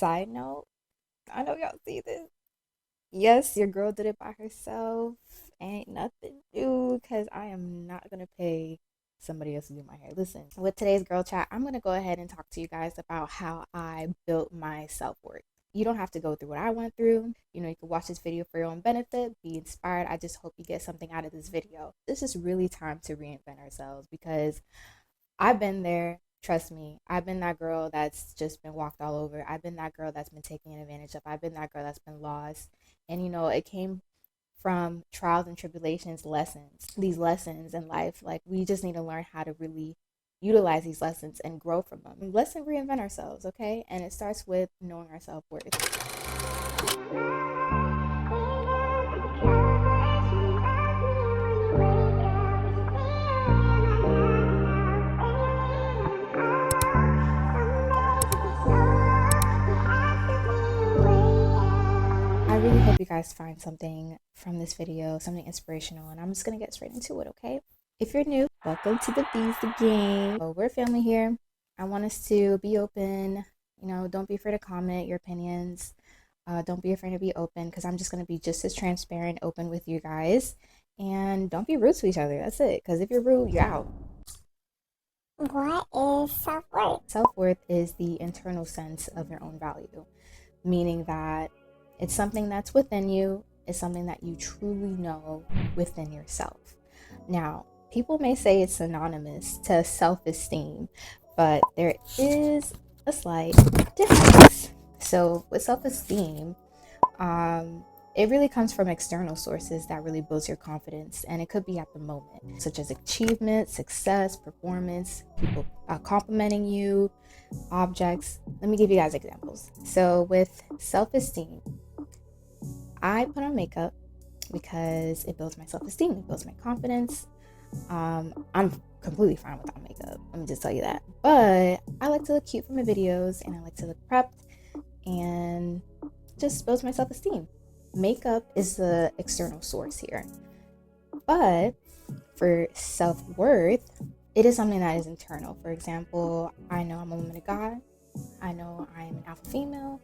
Side note, I know y'all see this. Yes, your girl did it by herself. Ain't nothing new because I am not going to pay somebody else to do my hair. Listen, with today's girl chat, I'm going to go ahead and talk to you guys about how I built my self worth. You don't have to go through what I went through. You can watch this video for your own benefit, be inspired. I just hope you get something out of this video. This is really time to reinvent ourselves because I've been there. Trust me, I've been that girl that's just been walked all over. I've been that girl that's been taken advantage of. I've been that girl that's been lost. And it came from trials and tribulations, lessons. These lessons in life, like we just need to learn how to really utilize these lessons and grow from them. Let's reinvent ourselves, okay? And it starts with knowing our self worth. I really hope you guys find something from this video, something inspirational, and I'm just gonna get straight into it, okay? If you're new, welcome to the Biza Gang. So we're family here. I want us to be open. Don't be afraid to comment your opinions. Don't be afraid to be open because I'm just gonna be just as transparent, open with you guys, and don't be rude to each other. That's it. Because if you're rude, you're out. What is self-worth? Self-worth is the internal sense of your own value, meaning that it's something that's within you. It's something that you truly know within yourself. Now, people may say it's synonymous to self-esteem, but there is a slight difference. So with self-esteem, it really comes from external sources that really builds your confidence, and it could be at the moment, such as achievement, success, performance, people complimenting you, objects. Let me give you guys examples. So with self-esteem, I put on makeup because it builds my self-esteem, it builds my confidence. I'm completely fine without makeup, let me just tell you that. But I like to look cute for my videos, and I like to look prepped, and just builds my self-esteem. Makeup is the external source here. But for self-worth, it is something that is internal. For example, I know I'm a woman of God. I know I am an alpha female.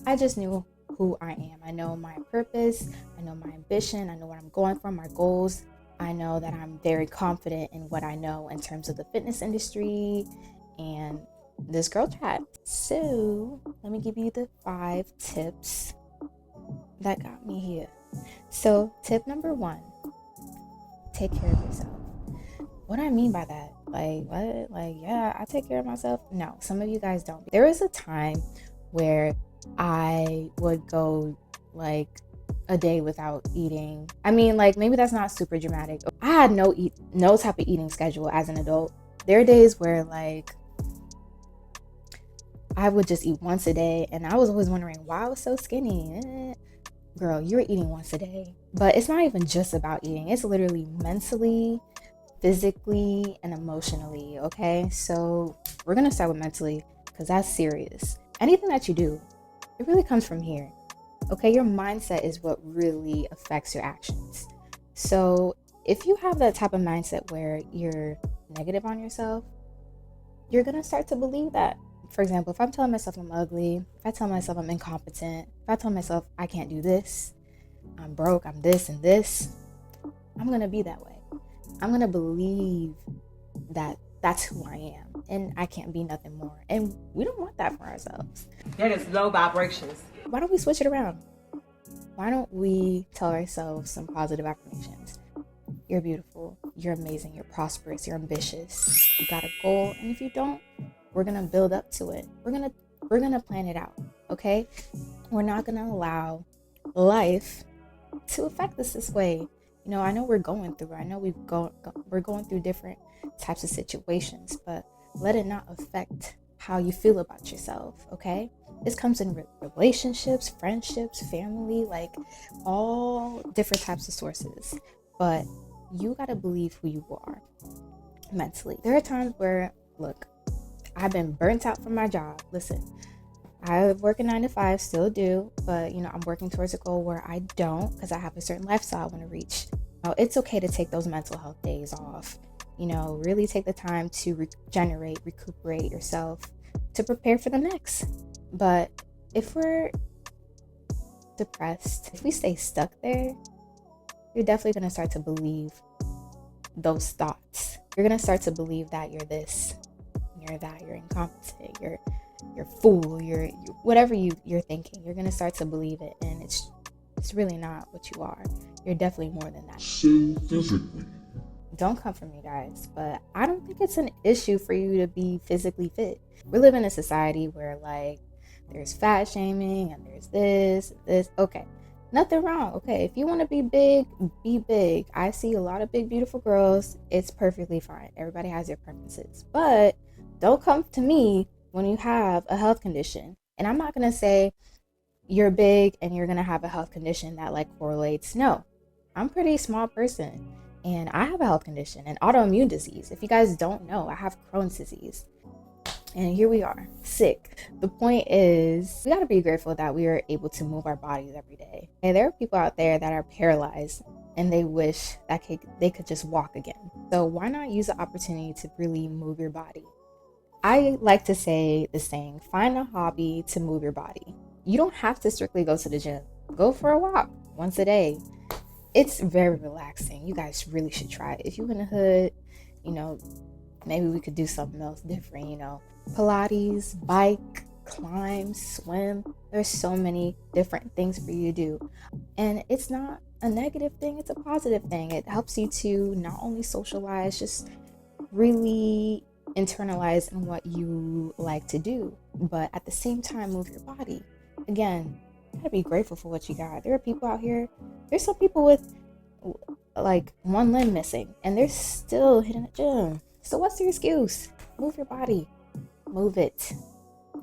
I just knew who I am. I know my purpose. I know my ambition. I know what I'm going for, my goals. I know that I'm very confident in what I know in terms of the fitness industry and this girl chat. So let me give you the 5 tips that got me here. So tip number 1, take care of yourself. What I mean by that, what? Yeah, I take care of myself. No, some of you guys don't. There was a time where I would go a day without eating. I mean, maybe that's not super dramatic. I had no type of eating schedule as an adult. There are days where I would just eat once a day, and I was always wondering why I was so skinny. Girl, you're eating once a day. But it's not even just about eating. It's literally mentally, physically, and emotionally, okay? So we're gonna start with mentally because that's serious. Anything that you do, it really comes from here, okay? Your mindset is what really affects your actions. So if you have that type of mindset where you're negative on yourself, you're gonna start to believe that. For example, if I'm telling myself I'm ugly, if I tell myself I'm incompetent, if I tell myself I can't do this, I'm broke, I'm this and this, I'm gonna be that way. I'm gonna believe that that's who I am and I can't be nothing more. And we don't want that for ourselves. That is low vibrations. Why don't we switch it around? Why don't we tell ourselves some positive affirmations? You're beautiful, you're amazing, you're prosperous, you're ambitious, you got a goal, and if you don't, we're gonna build up to it. We're gonna plan it out, okay? We're not gonna allow life to affect us this way. I know we're going through. I know we're going through different types of situations, but let it not affect how you feel about yourself, okay? This comes in relationships, friendships, family, all different types of sources. But you gotta believe who you are mentally. There are times where, look, I've been burnt out from my job. Listen, I work a 9 to 5, still do, but I'm working towards a goal where I don't, because I have a certain lifestyle I want to reach. It's okay to take those mental health days off. Really take the time to regenerate, recuperate yourself to prepare for the next. But if we're depressed, if we stay stuck there, you're definitely going to start to believe those thoughts. You're going to start to believe that you're this, you're that, you're incompetent, you're fool, you're whatever you're thinking. You're going to start to believe it, and it's really not what you are. You're definitely more than that. So physically. Don't come for me, guys, but I don't think it's an issue for you to be physically fit. We live in a society where, like, there's fat shaming and there's this. Okay, nothing wrong. Okay, if you want to be big, be big. I see a lot of big, beautiful girls. It's perfectly fine. Everybody has their preferences, but don't come to me when you have a health condition. And I'm not going to say you're big and you're going to have a health condition that, like, correlates. No, I'm a pretty small person. And I have a health condition, an autoimmune disease. If you guys don't know, I have Crohn's disease. And here we are, sick. The point is, we gotta be grateful that we are able to move our bodies every day. And there are people out there that are paralyzed and they wish that they could just walk again. So why not use the opportunity to really move your body? I like to say the saying, find a hobby to move your body. You don't have to strictly go to the gym. Go for a walk once a day. It's very relaxing. You guys really should try it. If you're in the hood, maybe we could do something else different, Pilates, bike, climb, swim. There's so many different things for you to do. And it's not a negative thing, it's a positive thing. It helps you to not only socialize, just really internalize in what you like to do, but at the same time move your body. Again, you gotta be grateful for what you got. There are people out here, there's some people with like one limb missing and they're still hitting the gym. So what's your excuse? Move your body, move it,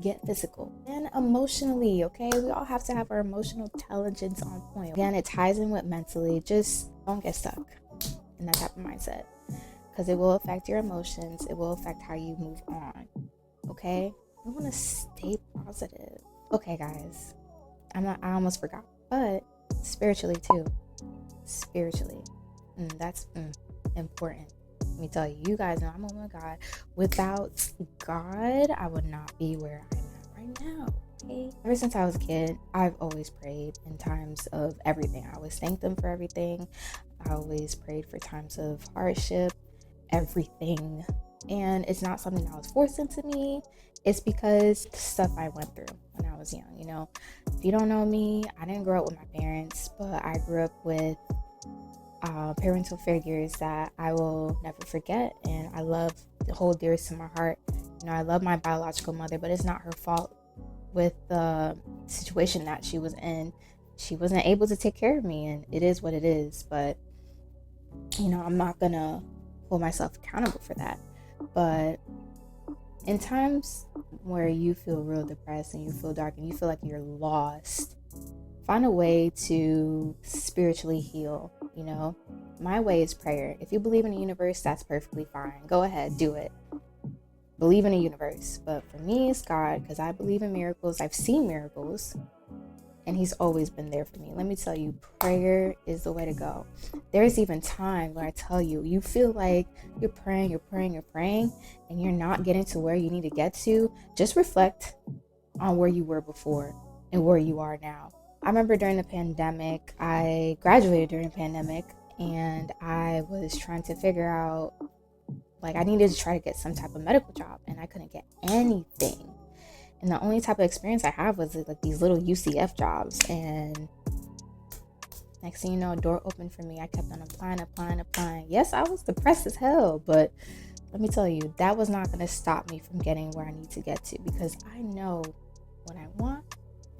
get physical and emotionally. Okay, we all have to have our emotional intelligence on point. Again, it ties in with mentally. Just don't get stuck in that type of mindset, because it will affect your emotions. It will affect how you move on. Okay, we want to stay positive. Okay, guys, I almost forgot, but spiritually too. Spiritually, that's important. Let me tell you, you guys know I'm a woman of God. Without God, I would not be where I'm at right now. Okay? Ever since I was a kid, I've always prayed in times of everything. I always thanked Him for everything. I always prayed for times of hardship, everything. And it's not something that was forced into me. It's because the stuff I went through when I was young. If you don't know me, I didn't grow up with my parents, but I grew up with parental figures that I will never forget, and I love to hold dearest to my heart. I love my biological mother, but it's not her fault with the situation that she was in. She wasn't able to take care of me, and it is what it is. But I'm not gonna hold myself accountable for that. But in times where you feel real depressed and you feel dark and you feel like you're lost, find a way to spiritually heal. My way is prayer. If you believe in the universe, that's perfectly fine. Go ahead, do it. Believe in the universe. But for me, it's God, because I believe in miracles. I've seen miracles, and He's always been there for me. Let me tell you, prayer is the way to go. There's even time where I tell you, you feel like you're praying, and you're not getting to where you need to get to. Just reflect on where you were before and where you are now. I remember during the pandemic, I graduated during the pandemic, and I was trying to figure out, I needed to try to get some type of medical job, and I couldn't get anything. And the only type of experience I have was these little UCF jobs. And next thing you know, a door opened for me. I kept on applying. Yes, I was depressed as hell, but let me tell you, that was not going to stop me from getting where I need to get to, because I know what I want.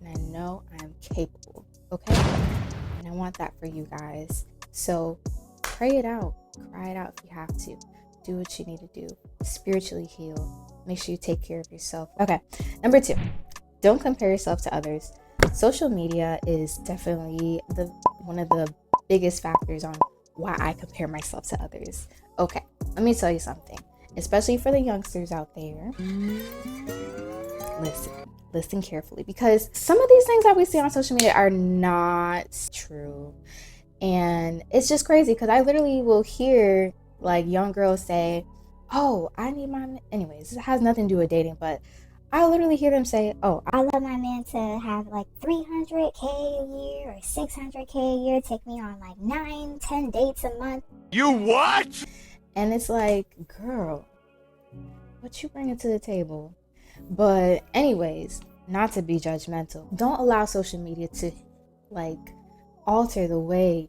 And I know I'm capable, okay? And I want that for you guys. So pray it out, cry it out if you have to. Do what you need to do. Spiritually heal. Make sure you take care of yourself. Okay, number 2, don't compare yourself to others. Social media is definitely one of the biggest factors on why I compare myself to others. Okay, let me tell you something, especially for the youngsters out there. Listen carefully, because some of these things that we see on social media are not true. And it's just crazy, because I literally will hear young girls say, oh, I need anyways, it has nothing to do with dating, but I literally hear them say, oh, I love my man to have like 300K a year or 600K a year, take me on like 9-10 dates a month. You what? and it's like, girl, what you bringing to the table? But anyways, not to be judgmental, don't allow social media to like alter the way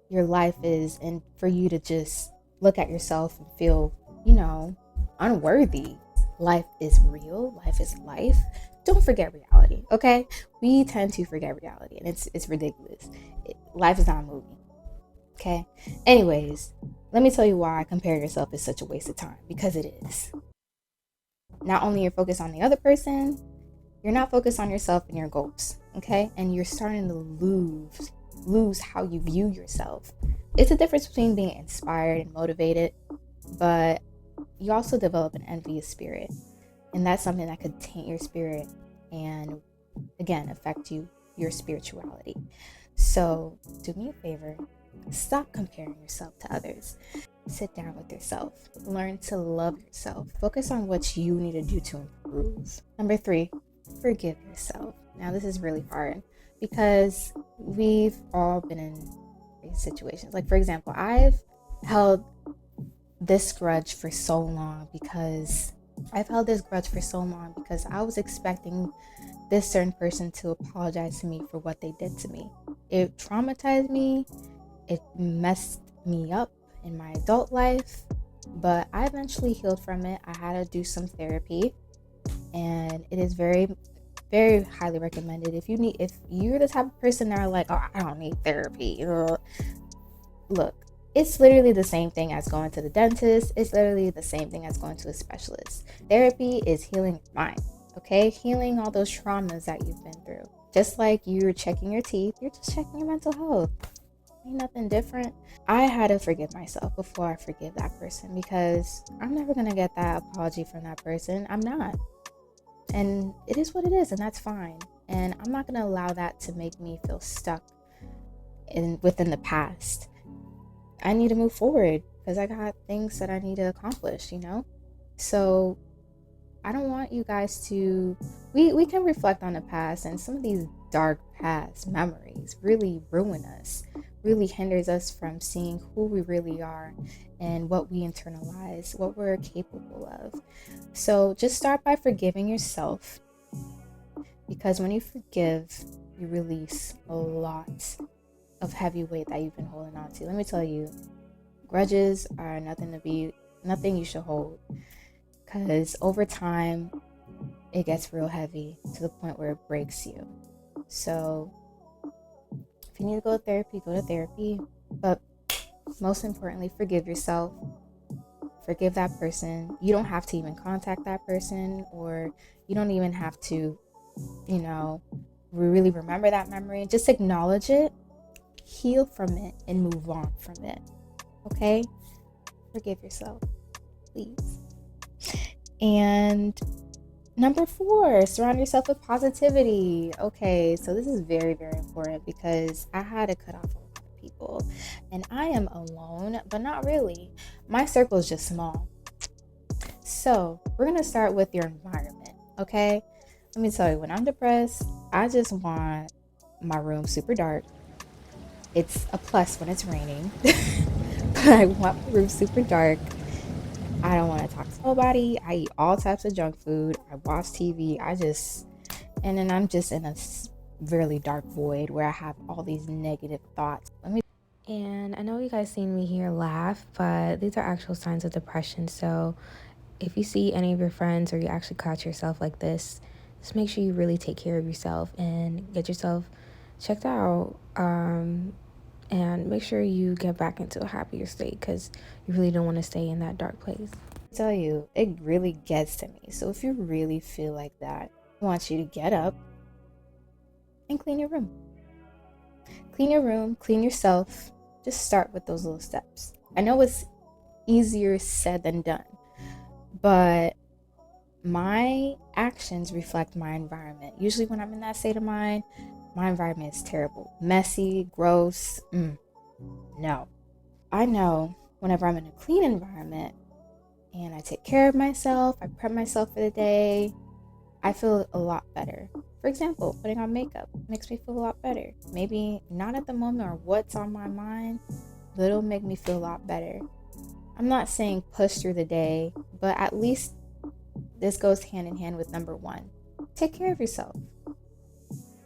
your life is, and for you to just look at yourself and feel, unworthy. Life is real. Life is life. Don't forget reality, okay? We tend to forget reality, and it's ridiculous. Life is not a movie, okay? Anyways, let me tell you why comparing yourself is such a waste of time, because it is. Not only you're focused on the other person, you're not focused on yourself and your goals, okay? And you're starting to lose how you view yourself. It's a difference between being inspired and motivated, but you also develop an envious spirit, and that's something that could taint your spirit and again affect your spirituality. So do me a favor, stop comparing yourself to others. Sit down with yourself, learn to love yourself, focus on what you need to do to improve. Number 3, forgive yourself. Now this is really hard because we've all been in situations. Like, for example, I've held this grudge for so long because I was expecting this certain person to apologize to me for what they did to me. It traumatized me. It messed me up in my adult life, but I eventually healed from it. I had to do some therapy, and it is very, very highly recommended. If you're the type of person that are like, oh, I don't need therapy. Look, it's literally the same thing as going to the dentist. It's literally the same thing as going to a specialist. Therapy is healing your mind, okay? Healing all those traumas that you've been through. Just like you're checking your teeth, you're just checking your mental health. Ain't nothing different. I had to forgive myself before I forgive that person, because I'm never going to get that apology from that person. I'm not. And it is what it is, and that's fine. And I'm not going to allow that to make me feel stuck within the past. I need to move forward because I got things that I need to accomplish, So I don't want you guys to, we can reflect on the past, and some of these dark past memories really ruin us, really hinders us from seeing who we really are and what we internalize, what we're capable of. So just start by forgiving yourself, because when you forgive, you release a lot of heavy weight that you've been holding on to. Let me tell you, grudges are nothing you should hold, because over time it gets real heavy to the point where it breaks you. So if you need to go to therapy, but most importantly, forgive yourself. Forgive that person. You don't have to even contact that person, or you don't even have to, really remember that memory. Just acknowledge it, heal from it, and move on from it. Okay? Forgive yourself, please. And number 4, surround yourself with positivity. Okay, so this is very, very important, because I had to cut off a lot of people, and I am alone, but not really. My circle is just small. So we're gonna start with your environment. Okay, let me tell you, when I'm depressed, I just want my room super dark. It's a plus when it's raining, but I want my room super dark. I don't want to talk to nobody. I eat all types of junk food. I watch TV. And then I'm just in a really dark void where I have all these negative thoughts. And I know you guys seen me here laugh, but these are actual signs of depression. So if you see any of your friends, or you actually catch yourself like this, just make sure you really take care of yourself and get yourself checked out. And make sure you get back into a happier state, because you really don't want to stay in that dark place. I tell you, it really gets to me. So if you really feel like that, I want you to get up and clean your room. Clean your room, clean yourself. Just start with those little steps. I know it's easier said than done, but my actions reflect my environment. Usually when I'm in that state of mind, my environment is terrible, messy, gross. No. I know whenever I'm in a clean environment and I take care of myself, I prep myself for the day, I feel a lot better. For example, putting on makeup makes me feel a lot better. Maybe not at the moment or what's on my mind, but it'll make me feel a lot better. I'm not saying push through the day, but at least this goes hand in hand with number one. Take care of yourself.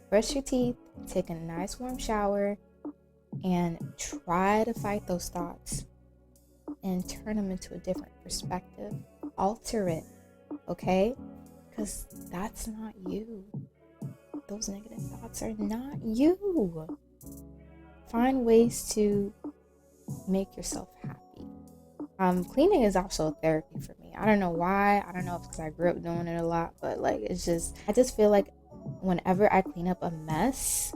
Brush your teeth, take a nice warm shower, and try to fight those thoughts and turn them into a different perspective. Alter it, okay? Because that's not you. Those negative thoughts are not you. Find ways to make yourself happy. Cleaning is also therapy for me. I don't know why. I don't know if it's because I grew up doing it a lot, but like I just feel like whenever I clean up a mess,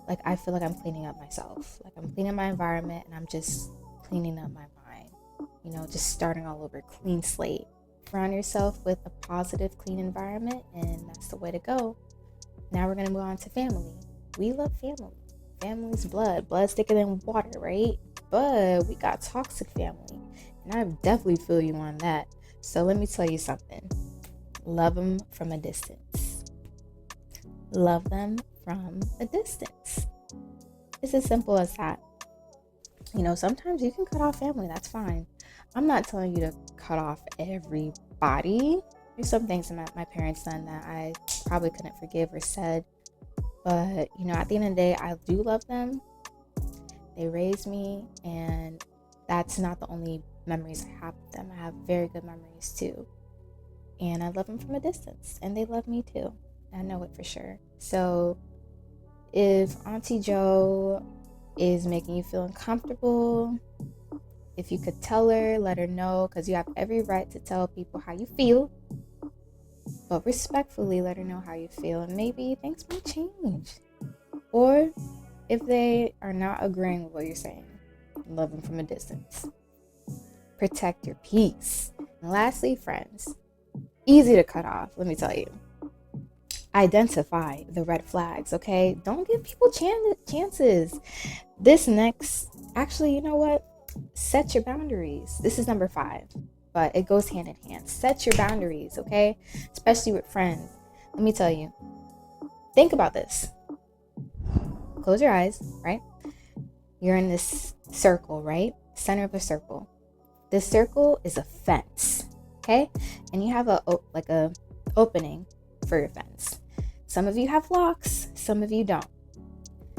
like I feel like I'm cleaning up myself. Like I'm cleaning my environment and I'm just cleaning up my mind. Just starting all over, clean slate. Surround yourself with a positive, clean environment, and that's the way to go. Now we're gonna move on to family. We love family. Family's blood. Blood's thicker than water, right? But we got toxic family, and I definitely feel you on that. So let me tell you something. Love them from a distance. Love them from a distance. It's as simple as that. Sometimes you can cut off family. That's fine. I'm not telling you to cut off everybody. There's some things that my parents done that I probably couldn't forgive or said. But, at the end of the day, I do love them. They raised me, and that's not the only memories I have with them. I have very good memories too. And I love them from a distance, and they love me too. I know it for sure. So if Auntie Joe is making you feel uncomfortable, if you could tell her, let her know, because you have every right to tell people how you feel. But respectfully let her know how you feel, and maybe things might change. Or if they are not agreeing with what you're saying, love them from a distance. Protect your peace. And lastly, friends. Easy to cut off, let me tell you. Identify the red flags, okay? Don't give people chances. Actually, you know what? Set your boundaries. This is number 5. But it goes hand in hand. Set your boundaries, okay? Especially with friends. Let me tell you. Think about this. Close your eyes, right? You're in this circle, right? Center of the circle. This circle is a fence, okay? And you have a opening for your fence. Some of you have locks, some of you don't.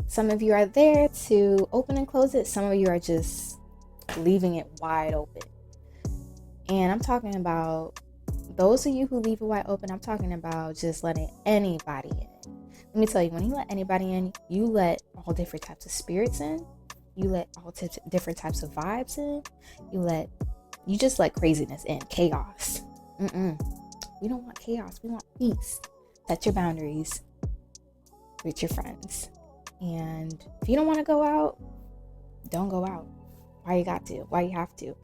Some of you are there to open and close it. Some of you are just leaving it wide open. And I'm talking about those of you who leave it wide open. I'm talking about just letting anybody in. Let me tell you, when you let anybody in, you let all different types of spirits in. You let all different types of vibes in. You just let craziness in, chaos. We don't want chaos. We want peace. Set your boundaries with your friends. And if you don't want to go out, don't go out. Why you got to? Why you have to?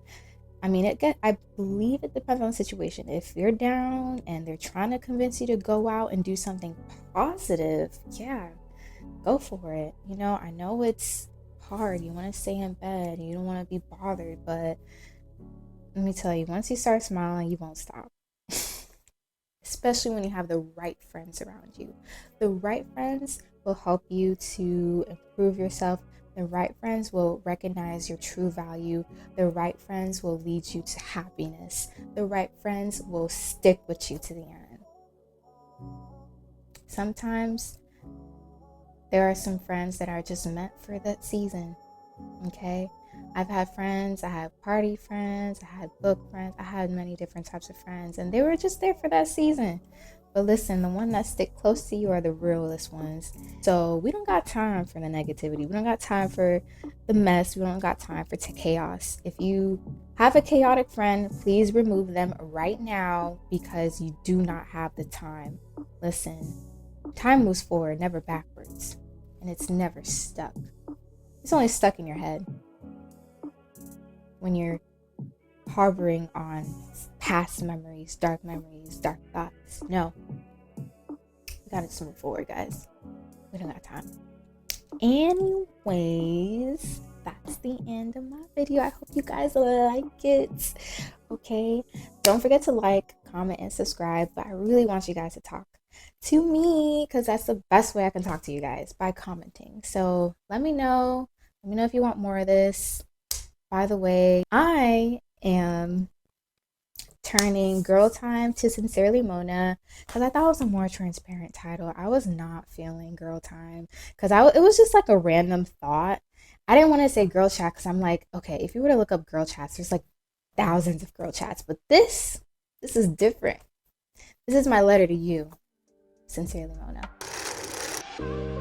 I mean, I believe it depends on the situation. If you're down and they're trying to convince you to go out and do something positive, yeah, go for it. I know it's hard. You want to stay in bed. You don't want to be bothered. But let me tell you, once you start smiling, you won't stop. Especially when you have the right friends around you. The right friends will help you to improve yourself. The right friends will recognize your true value. The right friends will lead you to happiness. The right friends will stick with you to the end. Sometimes there are some friends that are just meant for that season, okay? I've had friends, I had party friends, I had book friends, I had many different types of friends, and they were just there for that season. But listen, the ones that stick close to you are the realest ones. So we don't got time for the negativity. We don't got time for the mess. We don't got time for chaos. If you have a chaotic friend, please remove them right now because you do not have the time. Listen, time moves forward, never backwards. And it's never stuck. It's only stuck in your head when you're harboring on past memories, dark thoughts. No. We gotta just move forward, guys. We don't got time. Anyways, that's the end of my video. I hope you guys like it. Okay. Don't forget to like, comment, and subscribe. But I really want you guys to talk to me because that's the best way I can talk to you guys, by commenting. So let me know. Let me know if you want more of this. By the way, I am turning Girl Time to Sincerely Mona because I thought it was a more transparent title. I was not feeling Girl Time because it was just like a random thought. I didn't want to say girl chat because I'm like, okay, if you were to look up girl chats, there's like thousands of girl chats, but this is different. This is my letter to you, Sincerely Mona.